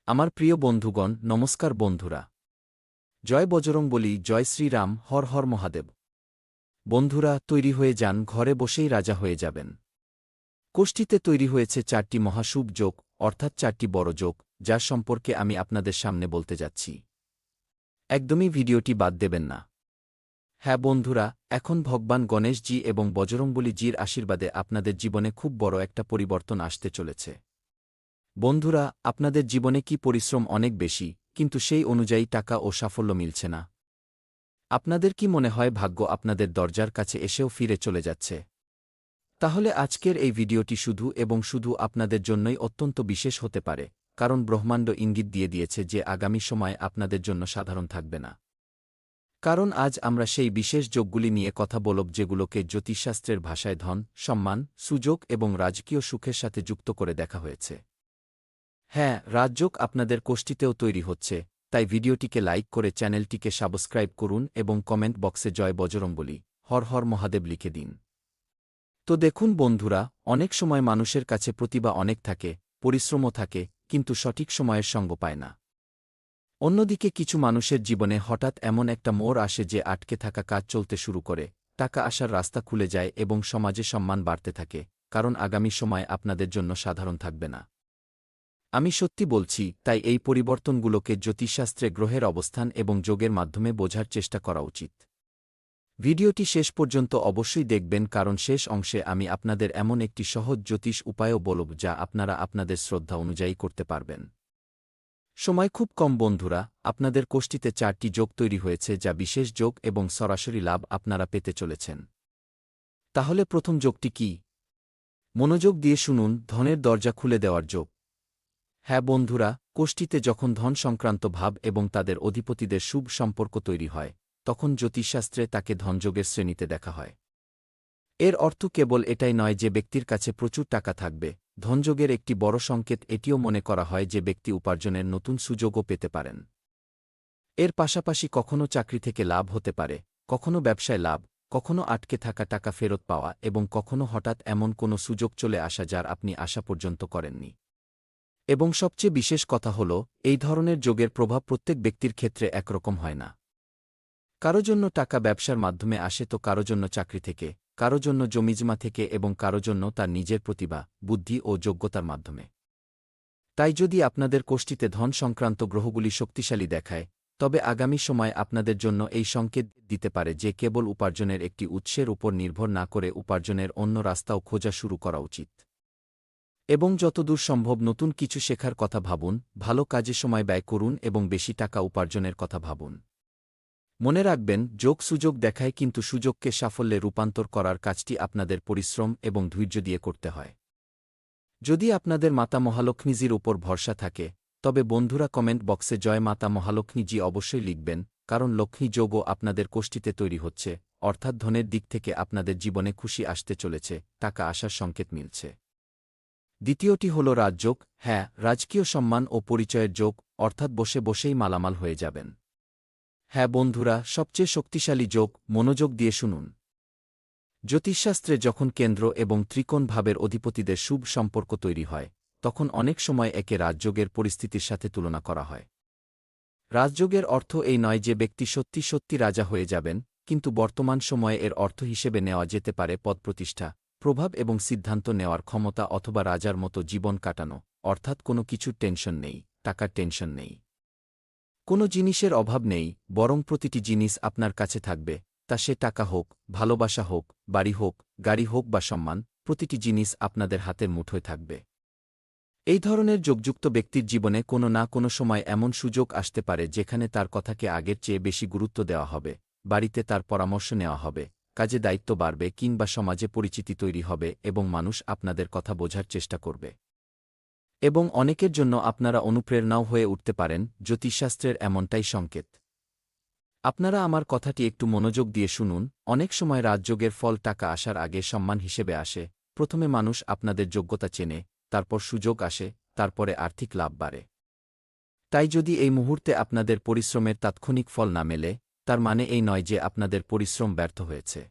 আমার প্রিয় বন্ধুগণ, নমস্কার বন্ধুরা। জয় বজরংবলী, জয় শ্রীরাম, হর হর মহাদেব। বন্ধুরা, তৈরি হয়ে যান, ঘরে বসেই রাজা হয়ে যাবেন। কোষ্ঠীতে তৈরি হয়েছে 4টি মহাশুভ যোগ, অর্থাৎ 4টি বড় যোগ, যার সম্পর্কে আমি আপনাদের সামনে বলতে যাচ্ছি। একদমই ভিডিওটি বাদ দেবেন না। হ্যাঁ বন্ধুরা, এখন ভগবান গণেশজি এবং বজরংবলীজির আশীর্বাদে আপনাদের জীবনে খুব বড় একটা পরিবর্তন আসতে চলেছে। বন্ধুরা, আপনাদের জীবনে কি পরিশ্রম অনেক বেশি, কিন্তু সেই অনুযায়ী টাকা ও সাফল্য মিলছে না? আপনাদের কি মনে হয় ভাগ্য আপনাদের দরজার কাছে এসেও ফিরে চলে যাচ্ছে? তাহলে আজকের এই ভিডিওটি শুধু এবং শুধু আপনাদের জন্যই অত্যন্ত বিশেষ হতে পারে, কারণ ব্রহ্মাণ্ড ইঙ্গিত দিয়ে দিয়েছে যে আগামী সময় আপনাদের জন্য সাধারণ থাকবে না। কারণ আজ আমরা সেই বিশেষ যোগগুলি নিয়ে কথা বলব যেগুলোকে জ্যোতিষশাস্ত্রের ভাষায় ধন, সম্মান, সুযোগ এবং রাজকীয় সুখের সাথে যুক্ত করে দেখা হয়েছে। হ্যাঁ, রাজযোগ আপনাদের কোষ্ঠীতেও তৈরি হচ্ছে, তাই ভিডিওটিকে লাইক করে চ্যানেলটিকে সাবস্ক্রাইব করুন এবং কমেন্ট বক্সে জয় বজরংবলী, হর হর মহাদেব লিখে দিন। তো দেখুন বন্ধুরা, অনেক সময় মানুষের কাছে প্রতিভা অনেক থাকে, পরিশ্রমও থাকে, কিন্তু সঠিক সময়ের সঙ্গ পায় না। অন্যদিকে কিছু মানুষের জীবনে হঠাৎ এমন একটা মোড় আসে যে আটকে থাকা কাজ চলতে শুরু করে, টাকা আসার রাস্তা খুলে যায় এবং সমাজে সম্মান বাড়তে থাকে, কারণ আগামী সময় আপনাদের জন্য সাধারণ থাকবে না। আমি সত্যি বলছি, তাই এই পরিবর্তনগুলোকে জ্যোতিষশাস্ত্রে গ্রহের অবস্থান এবং যোগের মাধ্যমে বোঝার চেষ্টা করা উচিত। ভিডিওটি শেষ পর্যন্ত অবশ্যই দেখবেন, কারণ শেষ অংশে আমি আপনাদের এমন একটি সহজ জ্যোতিষ উপায়ও বলব যা আপনারা আপনাদের শ্রদ্ধা অনুযায়ী করতে পারবেন। সময় খুব কম বন্ধুরা, আপনাদের কোষ্ঠীতে 4টি যোগ তৈরি হয়েছে যা বিশেষ যোগ এবং সরাসরি লাভ আপনারা পেতে চলেছেন। তাহলে প্রথম যোগটি কি? মনোযোগ দিয়ে শুনুন, ধনের দরজা খুলে দেওয়ার যোগ। হ্যাঁ বন্ধুরা, কোষ্ঠীতে যখন ধন সংক্রান্ত ভাব এবং তাদের অধিপতিদের শুভ সম্পর্ক তৈরি হয়, তখন জ্যোতিষশাস্ত্রে তাকে ধনযোগের শ্রেণীতে দেখা হয়। এর অর্থ কেবল এটাই নয় যে ব্যক্তির কাছে প্রচুর টাকা থাকবে। ধনযোগের একটি বড় সংকেত এটিও মনে করা হয় যে ব্যক্তি উপার্জনের নতুন সুযোগও পেতে পারেন। এর পাশাপাশি কখনও চাকরি থেকে লাভ হতে পারে, কখনও ব্যবসায় লাভ, কখনও আটকে থাকা টাকা ফেরত পাওয়া এবং কখনও হঠাৎ এমন কোনো সুযোগ চলে আসা যার আপনি আশা পর্যন্ত করেননি। এবং সবচেয়ে বিশেষ কথা হল, এই ধরনের যোগের প্রভাব প্রত্যেক ব্যক্তির ক্ষেত্রে একরকম হয় না। কারো জন্য টাকা ব্যবসার মাধ্যমে আসে, তো কারো জন্য চাকরি থেকে, কারো জন্য জমিজমা থেকে এবং কারো জন্য তার নিজের প্রতিভা, বুদ্ধি ও যোগ্যতার মাধ্যমে। তাই যদি আপনাদের কোষ্ঠীতে ধন সংক্রান্ত গ্রহগুলি শক্তিশালী দেখায়, তবে আগামী সময় আপনাদের জন্য এই সংকেত দিতে পারে যে কেবল উপার্জনের একটি উৎসের উপর নির্ভর না করে উপার্জনের অন্য রাস্তাও খোঁজা শুরু করা উচিত। এবং যতদূর সম্ভব নতুন কিছু শেখার কথা ভাবুন, ভালো কাজে সময় ব্যয় করুন এবং বেশি টাকা উপার্জনের কথা ভাবুন। মনে রাখবেন, যোগ সুযোগ দেখায়, কিন্তু সুযোগকে সাফল্যে রূপান্তর করার কাজটি আপনাদের পরিশ্রম এবং ধৈর্য দিয়ে করতে হয়। যদি আপনাদের মাতা মহালক্ষ্মীজির উপর ভরসা থাকে, তবে বন্ধুরা কমেন্ট বক্সে জয় মাতা মহালক্ষ্মীজি অবশ্যই লিখবেন, কারণ লক্ষ্মী যোগও আপনাদের কোষ্ঠীতে তৈরি হচ্ছে, অর্থাৎ ধনের দিক থেকে আপনাদের জীবনে খুশি আসতে চলেছে, টাকা আসার সংকেত মিলছে। দ্বিতীয়টি হল রাজযোগ। হ্যাঁ, রাজকীয় সম্মান ও পরিচয়ের যোগ, অর্থাৎ বসে বসেই মালামাল হয়ে যাবেন। হ্যাঁ বন্ধুরা, সবচেয়ে শক্তিশালী যোগ, মনোযোগ দিয়ে শুনুন। জ্যোতিষশাস্ত্রে যখন কেন্দ্র এবং ত্রিকোণ ভাবের অধিপতিদের শুভ সম্পর্ক তৈরি হয়, তখন অনেক সময় একে রাজযোগের পরিস্থিতির সাথে তুলনা করা হয়। রাজযোগের অর্থ এই নয় যে ব্যক্তি সত্যি সত্যি রাজা হয়ে যাবেন, কিন্তু বর্তমান সময়ে এর অর্থ হিসেবে নেওয়া যেতে পারে পদপ্রতিষ্ঠা, প্রভাব এবং সিদ্ধান্ত নেওয়ার ক্ষমতা, অথবা রাজার মতো জীবন কাটানো, অর্থাৎ কোনো কিছুর টেনশন নেই, টাকার টেনশন নেই, কোনো জিনিসের অভাব নেই, বরং প্রতিটি জিনিস আপনার কাছে থাকবে, তা সে টাকা হোক, ভালোবাসা হোক, বাড়ি হোক, গাড়ি হোক বা সম্মান, প্রতিটি জিনিস আপনাদের হাতের মুঠোয় থাকবে। এই ধরনের যোগযুক্ত ব্যক্তির জীবনে কোনো না কোনো সময় এমন সুযোগ আসতে পারে যেখানে তার কথাকে আগের চেয়ে বেশি গুরুত্ব দেওয়া হবে, বাড়িতে তার পরামর্শ নেওয়া হবে, কাজে দায়িত্ব বাড়বে কিংবা সমাজে পরিচিতি তৈরি হবে এবং মানুষ আপনাদের কথা বোঝার চেষ্টা করবে। এবং অনেকের জন্য আপনারা অনুপ্রেরণাও হয়ে উঠতে পারেন, জ্যোতিষশাস্ত্রের এমনটাই সংকেত। আপনারা আমার কথাটি একটু মনোযোগ দিয়ে শুনুন। অনেক সময় রাজযোগের ফল টাকা আসার আগে সম্মান হিসেবে আসে। প্রথমে মানুষ আপনাদের যোগ্যতা চেনে, তারপর সুযোগ আসে, তারপরে আর্থিক লাভ বাড়ে। তাই যদি এই মুহূর্তে আপনাদের পরিশ্রমের তাৎক্ষণিক ফল না মেলে, তার মানে এই নয় যে আপনাদের পরিশ্রম ব্যর্থ হয়েছে।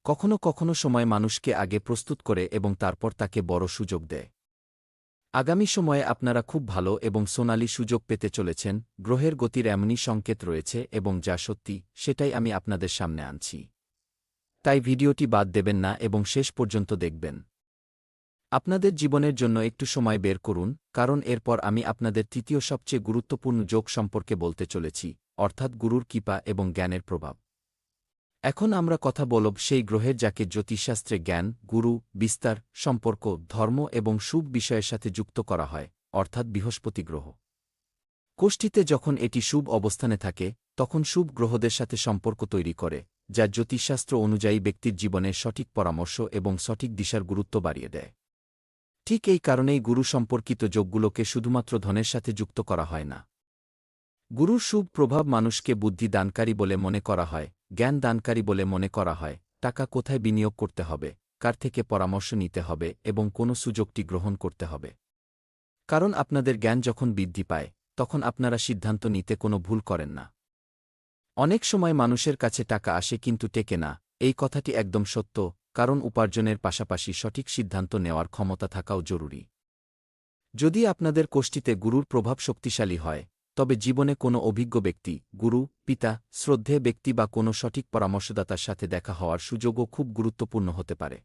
কখনো কখনো সময় মানুষকে আগে প্রস্তুত করে এবং তারপর তাকে বড় সুযোগ দেয়। আগামী সময়ে আপনারা খুব ভালো এবং সোনালী সুযোগ পেতে চলেছেন। গ্রহের গতির এমনই সংকেত রয়েছে এবং যা সত্যি সেটাই আমি আপনাদের সামনে আনছি। তাই ভিডিওটি বাদ দেবেন না এবং শেষ পর্যন্ত দেখবেন। আপনাদের জীবনের জন্য একটু সময় বের করুন, কারণ এরপর আমি আপনাদের তৃতীয় সবচেয়ে গুরুত্বপূর্ণ যোগ সম্পর্কে বলতে চলেছি, অর্থাৎ গুরুর কৃপা এবং জ্ঞানের প্রভাব। এখন আমরা কথা বলব সেই গ্রহের যাকে জ্যোতিষশাস্ত্রে জ্ঞান, গুরু, বিস্তার, সম্পর্ক, ধর্ম এবং শুভ বিষয়ের সাথে যুক্ত করা হয়, অর্থাৎ বৃহস্পতি গ্রহ। কোষ্ঠীতে যখন এটি শুভ অবস্থানে থাকে, তখন শুভ গ্রহদের সাথে সম্পর্ক তৈরি করে, যা জ্যোতিষশাস্ত্র অনুযায়ী ব্যক্তির জীবনের সঠিক পরামর্শ এবং সঠিক দিশার গুরুত্ব বাড়িয়ে দেয়। ঠিক এই কারণেই গুরু সম্পর্কিত যোগগুলোকে শুধুমাত্র ধনের সাথে যুক্ত করা হয় না। গুরুর শুভ প্রভাব মানুষকে বুদ্ধি দানকারী বলে মনে করা হয়, জ্ঞান দানকারী বলে মনে করা হয়, টাকা কোথায় বিনিয়োগ করতে হবে, কার থেকে পরামর্শ নিতে হবে এবং কোন সুযোগটি গ্রহণ করতে হবে। কারণ আপনাদের জ্ঞান যখন বৃদ্ধি পায়, তখন আপনারা সিদ্ধান্ত নিতে কোনো ভুল করেন না। অনেক সময় মানুষের কাছে টাকা আসে কিন্তু টেকে না, এই কথাটি একদম সত্য, কারণ উপার্জনের পাশাপাশি সঠিক সিদ্ধান্ত নেওয়ার ক্ষমতা থাকাও জরুরি। যদি আপনাদের কোষ্ঠীতে গুরুর প্রভাব শক্তিশালী হয়, তবে জীবনে কোনো অভিজ্ঞ ব্যক্তি, গুরু, পিতা, শ্রদ্ধেয় ব্যক্তি বা কোনো সঠিক পরামর্শদাতার সাথে দেখা হওয়ার সুযোগও খুব গুরুত্বপূর্ণ হতে পারে।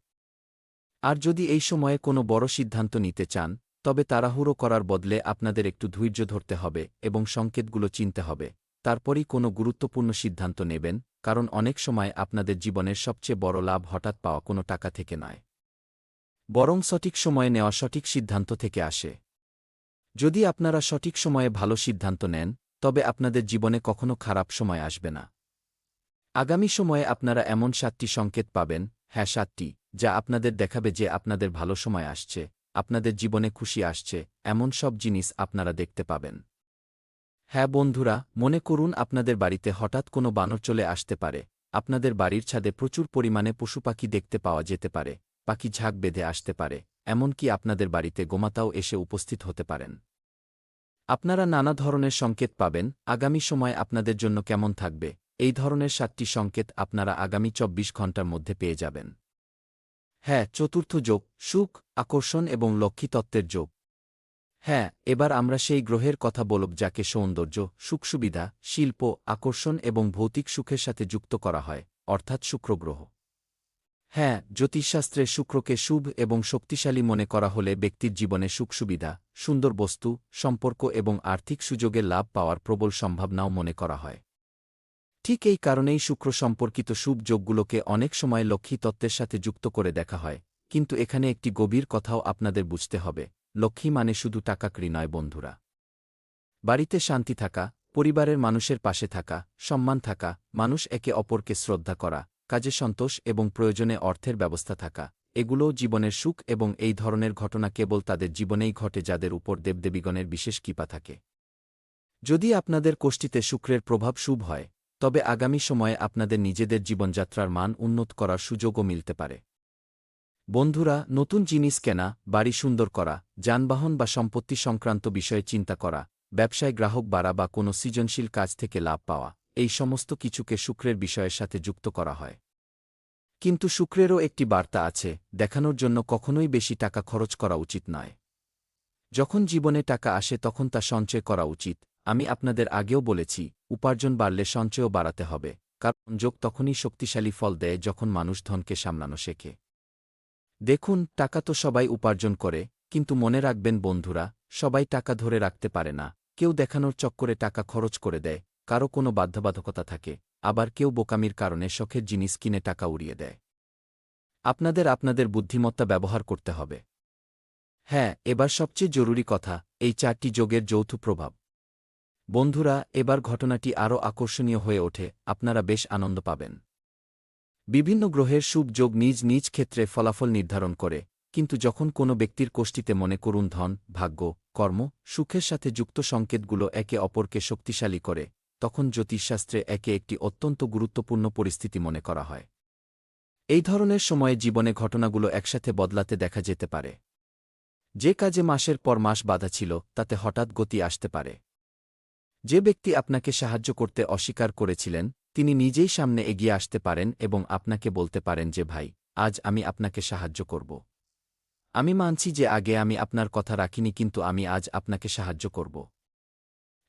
আর যদি এই সময়ে কোনো বড় সিদ্ধান্ত নিতে চান, তবে তাড়াহুড়ো করার বদলে আপনাদের একটু ধৈর্য ধরতে হবে এবং সংকেতগুলো চিনতে হবে, তারপরই কোনো গুরুত্বপূর্ণ সিদ্ধান্ত নেবেন, কারণ অনেক সময় আপনাদের জীবনের সবচেয়ে বড় লাভ হঠাৎ পাওয়া কোনো টাকা থেকে নয়, বরং সঠিক সময়ে নেওয়া সঠিক সিদ্ধান্ত থেকে আসে। যদি আপনারা সঠিক সময়ে ভালো সিদ্ধান্ত নেন, তবে আপনাদের জীবনে কখনো খারাপ সময় আসবে না। আগামী সময়ে আপনারা এমন 7টি সংকেত পাবেন, হ্যাঁ 7টি, যা আপনাদের দেখাবে যে আপনাদের ভালো সময় আসছে, আপনাদের জীবনে খুশি আসছে, এমন সব জিনিস আপনারা দেখতে পাবেন। হ্যাঁ বন্ধুরা, মনে করুন আপনাদের বাড়িতে হঠাৎ কোনো বানর চলে আসতে পারে, আপনাদের বাড়ির ছাদে প্রচুর পরিমাণে পশুপাখি দেখতে পাওয়া যেতে পারে, পাখি ঝাঁক বেঁধে আসতে পারে, এমনকি আপনাদের বাড়িতে গোমাতাও এসে উপস্থিত হতে পারেন। আপনারা নানা ধরনের সংকেত পাবেন। আগামী সময় আপনাদের জন্য কেমন থাকবে, এই ধরনের 7টি সংকেত আপনারা আগামী 24 ঘণ্টার মধ্যে পেয়ে যাবেন। হ্যাঁ, চতুর্থ যোগ, সুখ, আকর্ষণ এবং লক্ষ্মী তত্ত্বের যোগ। হ্যাঁ, এবার আমরা সেই গ্রহের কথা বলব যাকে সৌন্দর্য, সুখসুবিধা, শিল্প, আকর্ষণ এবং ভৌতিক সুখের সাথে যুক্ত করা হয়, অর্থাৎ শুক্র গ্রহ। হ্যাঁ, জ্যোতিষশাস্ত্রে শুক্রকে শুভ এবং শক্তিশালী মনে করা হলে ব্যক্তির জীবনে সুখসুবিধা, সুন্দর বস্তু, সম্পর্ক এবং আর্থিক সুযোগের লাভ পাওয়ার প্রবল সম্ভাবনাও মনে করা হয়। ঠিক এই কারণেই শুক্র সম্পর্কিত শুভ যোগগুলোকে অনেক সময় লক্ষ্মী তত্ত্বের সাথে যুক্ত করে দেখা হয়, কিন্তু এখানে একটি গভীর কথাও আপনাদের বুঝতে হবে, লক্ষ্মী মানে শুধু টাকাকড়ি নয় বন্ধুরা। বাড়িতে শান্তি থাকা, পরিবারের মানুষের পাশে থাকা, সম্মান থাকা, মানুষ একে অপরকে শ্রদ্ধা করা, কাজে সন্তোষ এবং প্রয়োজনে অর্থের ব্যবস্থা থাকা, এগুলোও জীবনের সুখ এবং এই ধরনের ঘটনা কেবল তাদের জীবনেই ঘটে যাদের উপর দেবদেবীগণের বিশেষ কৃপা থাকে। যদি আপনাদের কোষ্ঠীতে শুক্রের প্রভাব শুভ হয়, তবে আগামী সময়ে আপনাদের নিজেদের জীবনযাত্রার মান উন্নত করার সুযোগও মিলতে পারে। বন্ধুরা, নতুন জিনিস কেনা, বাড়ি সুন্দর করা, যানবাহন বা সম্পত্তি সংক্রান্ত বিষয়ে চিন্তা করা, ব্যবসায় গ্রাহক বাড়া বা কোনো সৃজনশীল কাজ থেকে লাভ পাওয়া, এই সমস্ত কিছুকে শুক্রের বিষয়ের সাথে যুক্ত করা হয়। কিন্তু শুক্রেরও একটি বার্তা আছে, দেখানোর জন্য কখনোই বেশি টাকা খরচ করা উচিত নয়। যখন জীবনে টাকা আসে তখন তা সঞ্চয় করা উচিত। আমি আপনাদের আগেও বলেছি, উপার্জন বাড়লে সঞ্চয়ও বাড়াতে হবে, কারণ যোগ তখনই শক্তিশালী ফল দেয় যখন মানুষ ধনকে সামলানো শেখে। দেখুন, টাকা তো সবাই উপার্জন করে, কিন্তু মনে রাখবেন বন্ধুরা, সবাই টাকা ধরে রাখতে পারে না। কেউ দেখানোর চক্করে টাকা খরচ করে দেয়, কারো কোনো বাধ্যবাধকতা থাকে, আবার কেউ বোকামির কারণে শখের জিনিস কিনে টাকা উড়িয়ে দেয়। আপনাদের আপনাদের বুদ্ধিমত্তা ব্যবহার করতে হবে। হ্যাঁ, এবার সবচেয়ে জরুরি কথা, এই 4টি যোগের যৌথ প্রভাব। বন্ধুরা, এবার ঘটনাটি আরও আকর্ষণীয় হয়ে ওঠে, আপনারা বেশ আনন্দ পাবেন। বিভিন্ন গ্রহের শুভ যোগ নিজ নিজ ক্ষেত্রে ফলাফল নির্ধারণ করে, কিন্তু যখন কোনো ব্যক্তির কোষ্ঠীতে মনে করুন ধন, ভাগ্য, কর্ম, সুখের সাথে যুক্ত সংকেতগুলো একে অপরকে শক্তিশালী করে, তখন জ্যোতিষশাস্ত্রে একে একটি অত্যন্ত গুরুত্বপূর্ণ পরিস্থিতি মনে করা হয়। এই ধরনের সময়ে জীবনে ঘটনাগুলো একসাথে বদলাতে দেখা যেতে পারে। যে কাজে মাসের পর মাস বাধা ছিল, তাতে হঠাৎ গতি আসতে পারে। যে ব্যক্তি আপনাকে সাহায্য করতে অস্বীকার করেছিলেন, তিনি নিজেই সামনে এগিয়ে আসতে পারেন এবং আপনাকে বলতে পারেন যে ভাই, আজ আমি আপনাকে সাহায্য করব। আমি মানছি যে আগে আমি আপনার কথা রাখিনি, কিন্তু আমি আজ আপনাকে সাহায্য করব।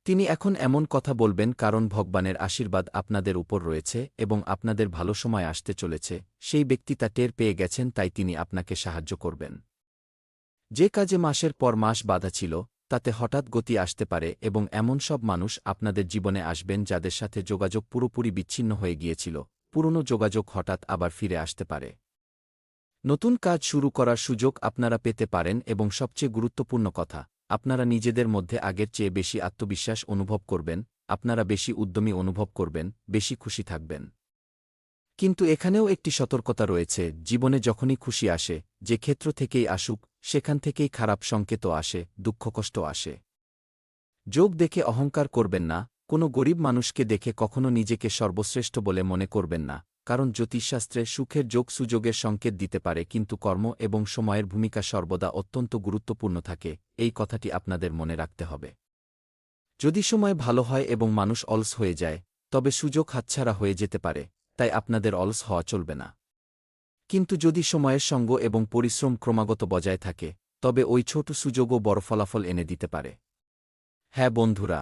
তিনি এখন এমন কথা বলবেন কারণ ভগবানের আশীর্বাদ আপনাদের উপর রয়েছে এবং আপনাদের ভালো সময় আসতে চলেছে। সেই ব্যক্তি তা টের পেয়ে গেছেন, তাই তিনি আপনাকে সাহায্য করবেন। যে কাজে মাসের পর মাস বাধা ছিল, তাতে হঠাৎ গতি আসতে পারে এবং এমন সব মানুষ আপনাদের জীবনে আসবেন যাদের সাথে যোগাযোগ পুরোপুরি বিচ্ছিন্ন হয়ে গিয়েছিল। পুরনো যোগাযোগ হঠাৎ আবার ফিরে আসতে পারে। নতুন কাজ শুরু করার সুযোগ আপনারা পেতে পারেন এবং সবচেয়ে গুরুত্বপূর্ণ কথা, আপনারা নিজেদের মধ্যে আগের চেয়ে বেশি আত্মবিশ্বাস অনুভব করবেন, আপনারা বেশি উদ্যমী অনুভব করবেন, বেশি খুশি থাকবেন। কিন্তু এখানেও একটি সতর্কতা রয়েছে, জীবনে যখনই খুশি আসে, যে ক্ষেত্র থেকেই আসুক, সেখান থেকেই খারাপ সংকেতও আসে, দুঃখকষ্ট আসে। যোগ দেখে অহংকার করবেন না, কোনো গরিব মানুষকে দেখে কখনো নিজেকে সর্বশ্রেষ্ঠ বলে মনে করবেন না, কারণ জ্যোতিষশাস্ত্রে সুখের যোগ সুযোগের সংকেত দিতে পারে, কিন্তু কর্ম এবং সময়ের ভূমিকা সর্বদা অত্যন্ত গুরুত্বপূর্ণ থাকে। এই কথাটি আপনাদের মনে রাখতে হবে। যদি সময় ভালো হয় এবং মানুষ অলস হয়ে যায়, তবে সুযোগ হাতছাড়া হয়ে যেতে পারে, তাই আপনাদের অলস হওয়া চলবে না। কিন্তু যদি সময়ের সঙ্গ এবং পরিশ্রম ক্রমাগত বজায় থাকে, তবে ওই ছোট সুযোগও বড় ফলাফল এনে দিতে পারে। হ্যাঁ বন্ধুরা,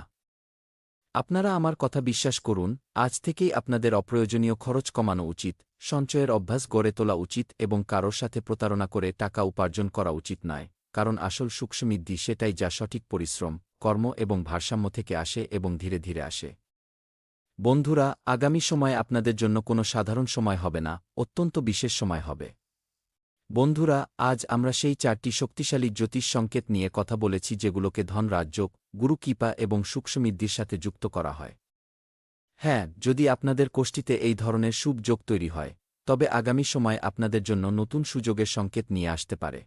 আপনারা আমার কথা বিশ্বাস করুন, আজ থেকেই আপনাদের অপ্রয়োজনীয় খরচ কমানো উচিত, সঞ্চয়ের অভ্যাস গড়ে তোলা উচিত এবং কারোর সাথে প্রতারণা করে টাকা উপার্জন করা উচিত নয়, কারণ আসল সুখ সমৃদ্ধি সেটাই যা সঠিক পরিশ্রম, কর্ম এবং ভারসাম্য থেকে আসে এবং ধীরে ধীরে আসে। বন্ধুরা, আগামী সময় আপনাদের জন্য কোনো সাধারণ সময় হবে না, অত্যন্ত বিশেষ সময় হবে। বন্ধুরা, আজ আমরা সেই 4টি শক্তিশালী জ্যোতিষ সংকেত নিয়ে কথা বলেছি যেগুলোকে ধন রাজযোগ, গুরু কৃপা এবং সুখ সমৃদ্ধির সাথে যুক্ত করা হয়। হ্যাঁ, যদি আপনাদের কোষ্ঠীতে এই ধরনের শুভ যোগ তৈরি হয়, তবে আগামী সময় আপনাদের জন্য নতুন সুযোগের সংকেত নিয়ে আসতে পারে।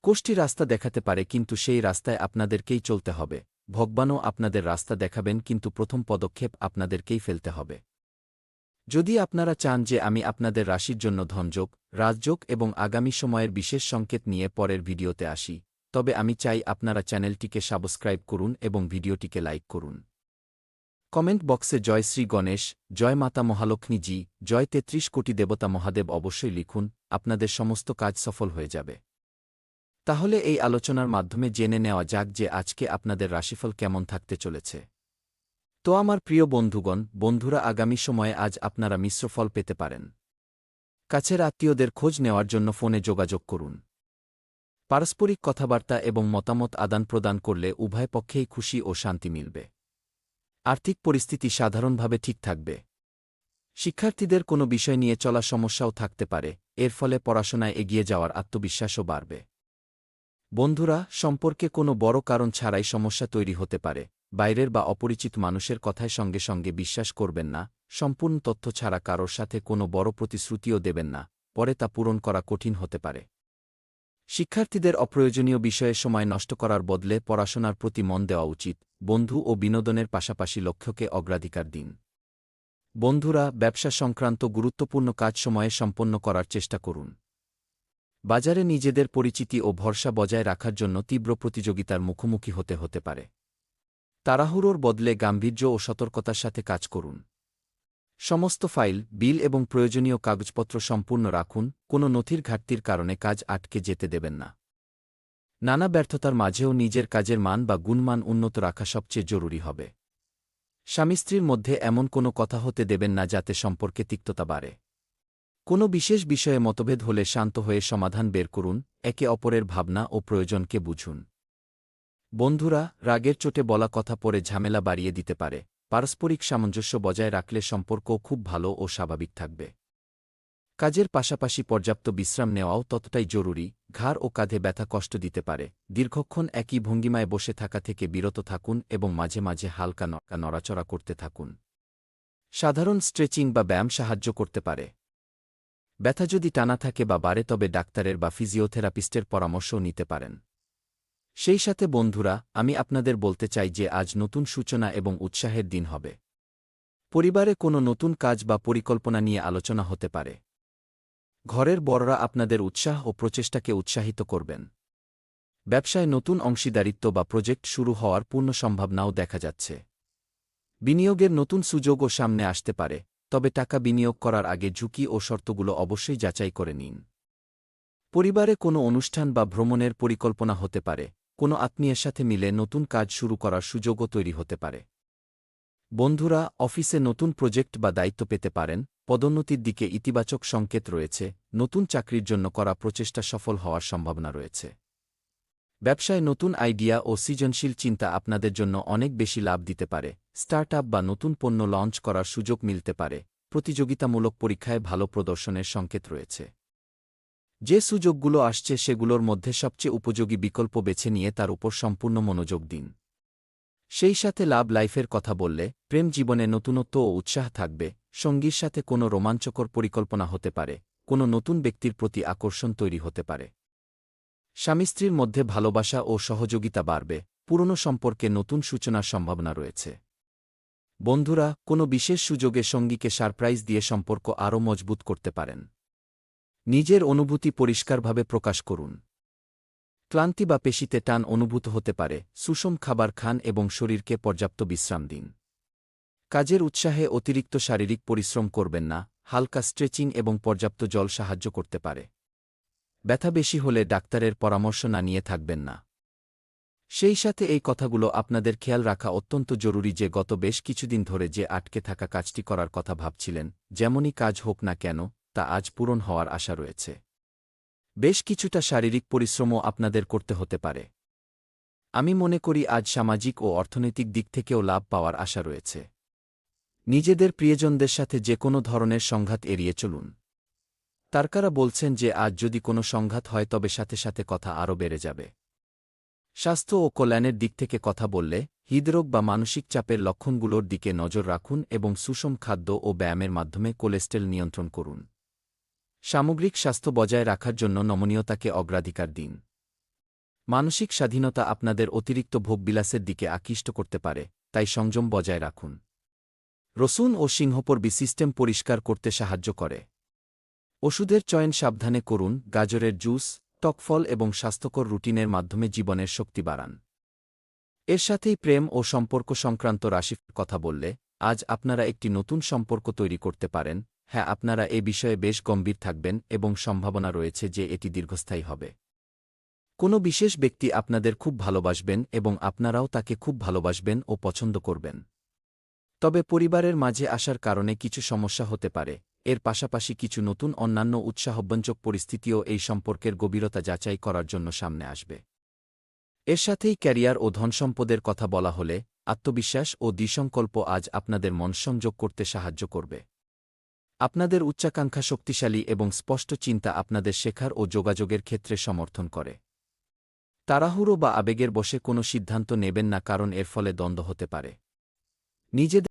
কোষ্ঠী রাস্তা দেখাতে পারে, কিন্তু সেই রাস্তায় আপনাদেরকেই চলতে হবে। ভগবানও আপনাদের রাস্তা দেখাবেন, কিন্তু প্রথম পদক্ষেপ আপনাদেরকেই ফেলতে হবে। যদি আপনারা চান যে আমি আপনাদের রাশির জন্য ধনযোগ, রাজযোগ এবং আগামী সময়ের বিশেষ সংকেত নিয়ে পরের ভিডিওতে আসি, তবে আমি চাই আপনারা চ্যানেলটিকে সাবস্ক্রাইব করুন এবং ভিডিওটিকে লাইক করুন। কমেন্ট বক্সে জয় শ্রী গণেশ, জয় মাতা মহালক্ষ্মী জি, জয় ৩৩ কোটি দেবতা মহাদেব অবশ্যই লিখুন, আপনাদের সমস্ত কাজ সফল হয়ে যাবে। তাহলে এই আলোচনার মাধ্যমে জেনে নেওয়া যাক যে আজকে আপনাদের রাশিফল কেমন থাকতে চলেছে। তো আমার প্রিয় বন্ধুরা, আগামী সময়ে আজ আপনারা মিশ্র ফল পেতে পারেন। কাছের আত্মীয়দের খোঁজ নেওয়ার জন্য ফোনে যোগাযোগ করুন। পারস্পরিক কথাবার্তা এবং মতামত আদান প্রদান করলে উভয় পক্ষেই খুশি ও শান্তি মিলবে। আর্থিক পরিস্থিতি সাধারণভাবে ঠিক থাকবে। শিক্ষার্থীদের কোনো বিষয় নিয়ে চলা সমস্যাও থাকতে পারে, এর ফলে পড়াশোনায় এগিয়ে যাওয়ার আত্মবিশ্বাসও বাড়বে। বন্ধুরা, সম্পর্কে কোনো বড় কারণ ছাড়াই সমস্যা তৈরি হতে পারে। বাইরের বা অপরিচিত মানুষের কথায় সঙ্গে সঙ্গে বিশ্বাস করবেন না, সম্পূর্ণ তথ্য ছাড়া কারোর সাথে কোনো বড় প্রতিশ্রুতিও দেবেন না, পরে তা পূরণ করা কঠিন হতে পারে। শিক্ষার্থীদের অপ্রয়োজনীয় বিষয়ে সময় নষ্ট করার বদলে পড়াশোনার প্রতি মন দেওয়া উচিত। বন্ধু ও বিনোদনের পাশাপাশি লক্ষ্যকে অগ্রাধিকার দিন। বন্ধুরা, ব্যবসা সংক্রান্ত গুরুত্বপূর্ণ কাজ সময়ে সম্পন্ন করার চেষ্টা করুন। বাজারে নিজেদের পরিচিতি ও ভরসা বজায় রাখার জন্য তীব্র প্রতিযোগিতার মুখোমুখি হতে পারে। তাড়াহুড়োর বদলে গাম্ভীর্য ও সতর্কতার সাথে কাজ করুন। সমস্ত ফাইল, বিল এবং প্রয়োজনীয় কাগজপত্র সম্পূর্ণ রাখুন, কোনো নথির ঘাটতির কারণে কাজ আটকে যেতে দেবেন না। নানা ব্যর্থতার মাঝেও নিজের কাজের মান বা গুণমান উন্নত রাখা সবচেয়ে জরুরি হবে। স্বামী স্ত্রীর মধ্যে এমন কোনো কথা হতে দেবেন না যাতে সম্পর্কে তিক্ততা বাড়ে। কোনো বিশেষ বিষয়ে মতভেদ হলে শান্ত হয়ে সমাধান বের করুন, একে অপরের ভাবনা ও প্রয়োজনকে বুঝুন। বন্ধুরা, রাগের চোটে বলা কথা পরে ঝামেলা বাড়িয়ে দিতে পারে। পারস্পরিক সামঞ্জস্য বজায় রাখলে সম্পর্কও খুব ভালো ও স্বাভাবিক থাকবে। কাজের পাশাপাশি পর্যাপ্ত বিশ্রাম নেওয়াও ততটাই জরুরি। ঘাড় ও কাঁধে ব্যথা কষ্ট দিতে পারে। দীর্ঘক্ষণ একই ভঙ্গিমায় বসে থাকা থেকে বিরত থাকুন এবং মাঝে মাঝে হালকা নড়াচড়া করতে থাকুন। সাধারণ স্ট্রেচিং বা ব্যায়াম সাহায্য করতে পারে। ব্যথা যদি টানা থাকে বা বাড়ে, তবে ডাক্তারের বা ফিজিওথেরাপিস্টের পরামর্শও নিতে পারেন। সেই সাথে বন্ধুরা, আমি আপনাদের বলতে চাই যে আজ নতুন সূচনা এবং উৎসাহের দিন হবে। পরিবারে কোনো নতুন কাজ বা পরিকল্পনা নিয়ে আলোচনা হতে পারে। ঘরের বড়রা আপনাদের উৎসাহ ও প্রচেষ্টাকে উৎসাহিত করবেন। ব্যবসায় নতুন অংশীদারিত্ব বা প্রজেক্ট শুরু হওয়ার পূর্ণ সম্ভাবনাও দেখা যাচ্ছে। বিনিয়োগের নতুন সুযোগও সামনে আসতে পারে, তবে টাকা বিনিয়োগ করার আগে ঝুঁকি ও শর্তগুলো অবশ্যই যাচাই করে নিন। পরিবারে কোনো অনুষ্ঠান বা ভ্রমণের পরিকল্পনা হতে পারে, কোনো আত্মীয়ের সাথে মিলে নতুন কাজ শুরু করার সুযোগও তৈরি হতে পারে। বন্ধুরা, অফিসে নতুন প্রজেক্ট বা দায়িত্ব পেতে পারেন, পদোন্নতির দিকে ইতিবাচক সংকেত রয়েছে, নতুন চাকরির জন্য করা প্রচেষ্টা সফল হওয়ার সম্ভাবনা রয়েছে। ব্যবসায় নতুন আইডিয়া ও সৃজনশীল চিন্তা আপনাদের জন্য অনেক বেশি লাভ দিতে পারে, স্টার্টআপ বা নতুন পণ্য লঞ্চ করার সুযোগ মিলতে পারে, প্রতিযোগিতামূলক পরীক্ষায় ভালো প্রদর্শনের সংকেত রয়েছে। যে সুযোগগুলো আসছে সেগুলোর মধ্যে সবচেয়ে উপযোগী বিকল্প বেছে নিয়ে তার উপর সম্পূর্ণ মনোযোগ দিন। সেই সাথে লাভ লাইফের কথা বললে, প্রেম জীবনে নতুনত্ব ও উৎসাহ থাকবে, সঙ্গীর সাথে কোনো রোমাঞ্চকর পরিকল্পনা হতে পারে, কোনো নতুন ব্যক্তির প্রতি আকর্ষণ তৈরি হতে পারে। স্বামী স্ত্রীর মধ্যে ভালোবাসা ও সহযোগিতা বাড়বে, পুরনো সম্পর্কে নতুন সূচনার সম্ভাবনা রয়েছে। বন্ধুরা, কোনো বিশেষ সুযোগে সঙ্গীকে সারপ্রাইজ দিয়ে সম্পর্ক আরও মজবুত করতে পারেন। নিজের অনুভূতি পরিষ্কারভাবে প্রকাশ করুন। ক্লান্তি বা পেশিতে টান অনুভূত হতে পারে, সুষম খাবার খান এবং শরীরকে পর্যাপ্ত বিশ্রাম দিন। কাজের উৎসাহে অতিরিক্ত শারীরিক পরিশ্রম করবেন না, হালকা স্ট্রেচিং এবং পর্যাপ্ত জল সাহায্য করতে পারে। ব্যথা বেশি হলে ডাক্তারের পরামর্শ না নিয়ে থাকবেন না। সেই সাথে এই কথাগুলো আপনাদের খেয়াল রাখা অত্যন্ত জরুরি যে গত বেশ কিছুদিন ধরে যে আটকে থাকা কাজটি করার কথা ভাবছিলেন, যেমনই কাজ হোক না কেন, তা আজ পূরণ হওয়ার আশা রয়েছে। বেশ কিছুটা শারীরিক পরিশ্রমও আপনাদের করতে হতে পারে। আমি মনে করি আজ সামাজিক ও অর্থনৈতিক দিক থেকেও লাভ পাওয়ার আশা রয়েছে। নিজেদের প্রিয়জনদের সাথে যে কোনো ধরনের সংঘাত এড়িয়ে চলুন। তারকারা বলছেন যে আজ যদি কোনো সংঘাত হয় তবে সাথে সাথে কথা আরও বেড়ে যাবে। স্বাস্থ্য ও কল্যাণের দিক থেকে কথা বললে, হৃদরোগ বা মানসিক চাপের লক্ষণগুলোর দিকে নজর রাখুন এবং সুষম খাদ্য ও ব্যায়ামের মাধ্যমে কোলেস্টেরল নিয়ন্ত্রণ করুন। সামগ্রিক স্বাস্থ্য বজায় রাখার জন্য নমনীয়তাকে অগ্রাধিকার দিন। মানসিক স্বাধীনতা আপনাদের অতিরিক্ত ভোগবিলাসের দিকে আকৃষ্ট করতে পারে, তাই সংযম বজায় রাখুন। রসুন ও সিংহপর্বী সিস্টেম পরিষ্কার করতে সাহায্য করে। ওষুধের চয়ন সাবধানে করুন, গাজরের জুস, টক ফল এবং স্বাস্থ্যকর রুটিনের মাধ্যমে জীবনের শক্তি বাড়ান। এর সাথেই প্রেম ও সম্পর্ক সংক্রান্ত রাশির কথা বললে, আজ আপনারা একটি নতুন সম্পর্ক তৈরি করতে পারেন। হ্যাঁ, আপনারা এ বিষয়ে বেশ গম্ভীর থাকবেন এবং সম্ভাবনা রয়েছে যে এটি দীর্ঘস্থায়ী হবে। কোনো বিশেষ ব্যক্তি আপনাদের খুব ভালোবাসবেন এবং আপনারাও তাকে খুব ভালোবাসবেন ও পছন্দ করবেন। তবে পরিবারের মাঝে আসার কারণে কিছু সমস্যা হতে পারে, এর পাশাপাশি কিছু নতুন অন্যান্য উৎসাহব্যঞ্জক পরিস্থিতিও এই সম্পর্কের গভীরতা যাচাই করার জন্য সামনে আসবে। এর সাথেই ক্যারিয়ার ও ধনসম্পদের কথা বলা হলে, আত্মবিশ্বাস ও দৃঢ়সংকল্প আজ আপনাদের মন সংযোগ করতে সাহায্য করবে। আপনাদের উচ্চাকাঙ্ক্ষা শক্তিশালী এবং স্পষ্ট চিন্তা আপনাদের শেখার ও যোগাযোগের ক্ষেত্রে সমর্থন করে। তাড়াহুড়ো বা আবেগের বশে কোনো সিদ্ধান্ত নেবেন না, কারণ এর ফলে দ্বন্দ্ব হতে পারে। নিজেদের